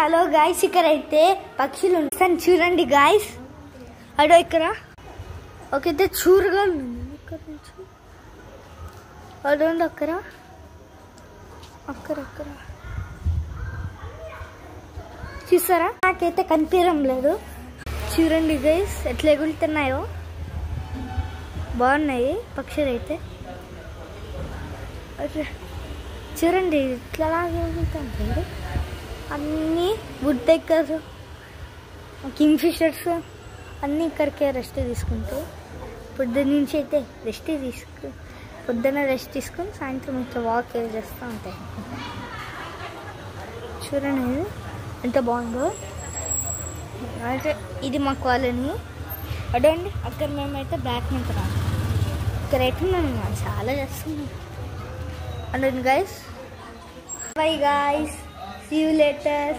Hello guys, ఇక్కడ అయితే పక్షులు ఉంటాయి చూడండి గాయ్స్. అడో ఇక్కడ ఒకైతే చూరుగా ఉంది ఇక్కడ నుంచి అడోండి అక్కడ అక్కడక్కడ చూసారా? నాకైతే కనిపించడం లేదు. చూడండి గైస్ ఎట్లా ఎగులుతున్నాయో, బాగున్నాయి పక్షులు అయితే. చూడండి ఇట్లా ఎగులుతుంటాయి. అన్నీ వుడ్ పెక్కర్స్, కింగ్ ఫిషర్స్ అన్నీ ఇక్కడికే రెస్ట్ తీసుకుంటాయి. పొద్దున్న నుంచి అయితే పొద్దున్న రెస్ట్ తీసుకొని సాయంత్రం ఇట్లా వాక్ చేస్తూ ఉంటాయి. చూడండి ఎంత బాగుందో. అయితే ఇది మా కాలనీ. అడండి అక్కడ మేమైతే బ్యాక్ నుంచి రాము. ఇక్కడైతే మేము చాలా చేస్తున్నాం. అడండి guys, bye guys, see you later.